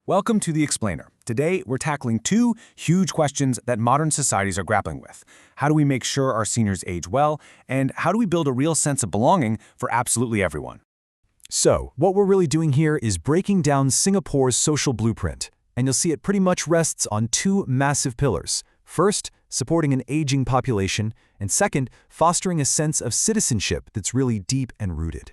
Welcome to The Explainer. Today, we're tackling two huge questions that modern societies are grappling with. How do we make sure our seniors age well, and how do we build a real sense of belonging for absolutely everyone? So, what we're really doing here is breaking down Singapore's social blueprint, and you'll see it pretty much rests on two massive pillars. First, supporting an aging population, and second, fostering a sense of citizenship that's really deep and rooted.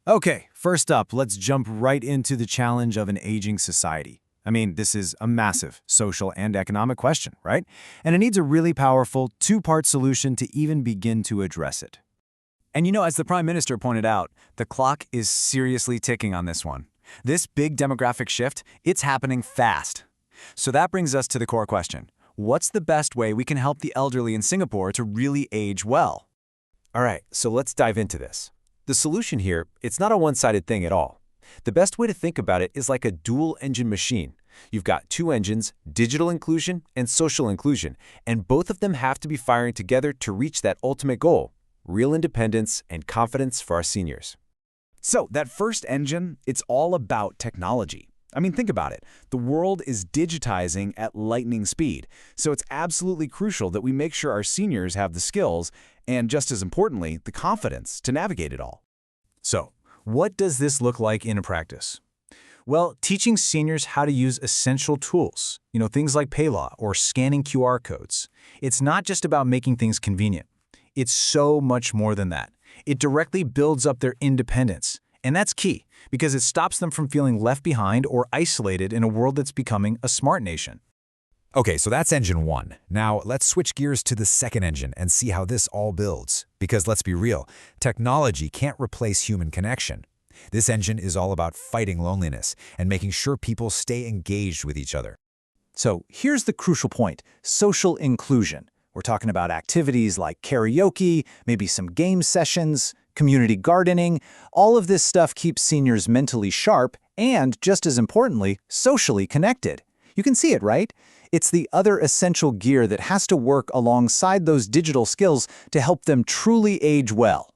Okay, first up, let's jump right into the challenge of an aging society. I mean, this is a massive social and economic question, right? And it needs a really powerful two-part solution to even begin to address it. And as the Prime Minister pointed out, the clock is seriously ticking on this one. This big demographic shift, it's happening fast. So that brings us to the core question. What's the best way we can help the elderly in Singapore to really age well? All right, so let's dive into this. The solution here, it's not a one-sided thing at all. The best way to think about it is like a dual-engine machine. You've got two engines, digital inclusion and social inclusion, and both of them have to be firing together to reach that ultimate goal, real independence and confidence for our seniors. So that first engine, it's all about technology. I mean, think about it. The world is digitizing at lightning speed, so it's absolutely crucial that we make sure our seniors have the skills and, just as importantly, the confidence to navigate it all. So, what does this look like in practice? Well, teaching seniors how to use essential tools, things like PayLaw or scanning QR codes. It's not just about making things convenient. It's so much more than that. It directly builds up their independence. And that's key, because it stops them from feeling left behind or isolated in a world that's becoming a smart nation. Okay, so that's engine one. Now, let's switch gears to the second engine and see how this all builds. Because let's be real, technology can't replace human connection. This engine is all about fighting loneliness and making sure people stay engaged with each other. So here's the crucial point, social inclusion. We're talking about activities like karaoke, maybe some game sessions, community gardening. All of this stuff keeps seniors mentally sharp and, just as importantly, socially connected. You can see it, right? It's the other essential gear that has to work alongside those digital skills to help them truly age well.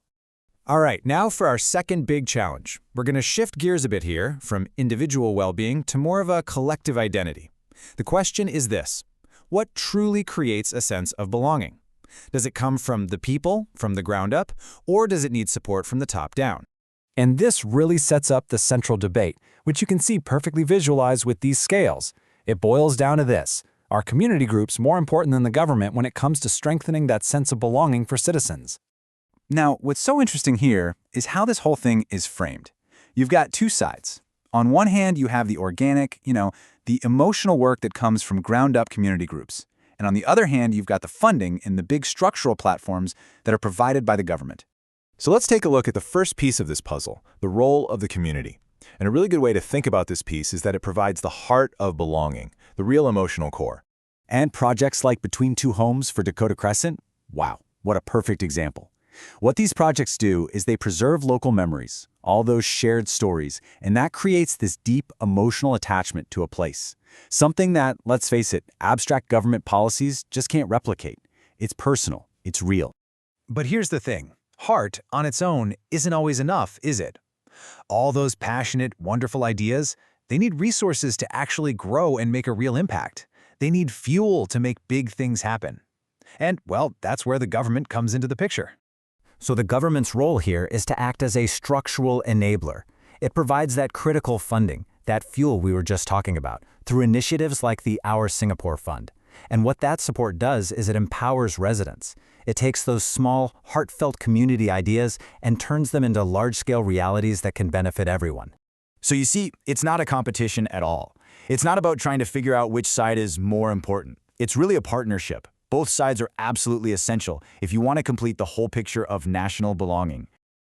All right, now for our second big challenge. We're going to shift gears a bit here from individual well-being to more of a collective identity. The question is this: what truly creates a sense of belonging? Does it come from the people, from the ground up, or does it need support from the top down? And this really sets up the central debate, which you can see perfectly visualized with these scales. It boils down to this: are community groups more important than the government when it comes to strengthening that sense of belonging for citizens? Now, what's so interesting here is how this whole thing is framed. You've got two sides. On one hand, you have the organic, the emotional work that comes from ground-up community groups. And on the other hand, you've got the funding and the big structural platforms that are provided by the government. So let's take a look at the first piece of this puzzle, the role of the community. And a really good way to think about this piece is that it provides the heart of belonging, the real emotional core. And projects like Between Two Homes for Dakota Crescent, wow, what a perfect example. What these projects do is they preserve local memories, all those shared stories, and that creates this deep emotional attachment to a place. Something that, let's face it, abstract government policies just can't replicate. It's personal, it's real. But here's the thing. Heart, on its own, isn't always enough, is it? All those passionate, wonderful ideas, they need resources to actually grow and make a real impact. They need fuel to make big things happen. And, well, that's where the government comes into the picture. So the government's role here is to act as a structural enabler. It provides that critical funding, that fuel we were just talking about, through initiatives like the Our Singapore Fund. And what that support does is it empowers residents. It takes those small, heartfelt community ideas and turns them into large-scale realities that can benefit everyone. So you see, it's not a competition at all. It's not about trying to figure out which side is more important. It's really a partnership. Both sides are absolutely essential if you want to complete the whole picture of national belonging.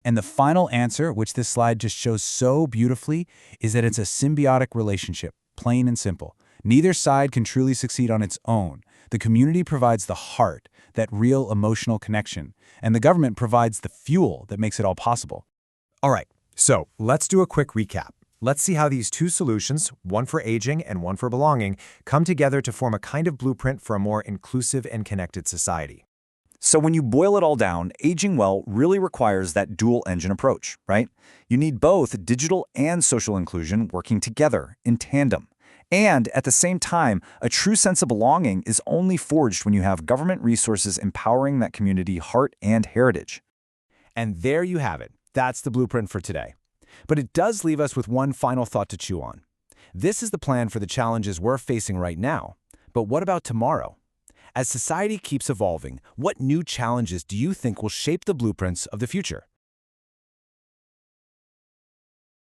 And the final answer, which this slide just shows so beautifully, is that it's a symbiotic relationship, plain and simple. Neither side can truly succeed on its own. The community provides the heart, that real emotional connection, and the government provides the fuel that makes it all possible. All right, so let's do a quick recap. Let's see how these two solutions, one for aging and one for belonging, come together to form a kind of blueprint for a more inclusive and connected society. So when you boil it all down, aging well really requires that dual-engine approach, right? You need both digital and social inclusion working together in tandem. And at the same time, a true sense of belonging is only forged when you have government resources empowering that community heart and heritage. And there you have it. That's the blueprint for today. But it does leave us with one final thought to chew on. This is the plan for the challenges we're facing right now. But what about tomorrow? As society keeps evolving, what new challenges do you think will shape the blueprints of the future?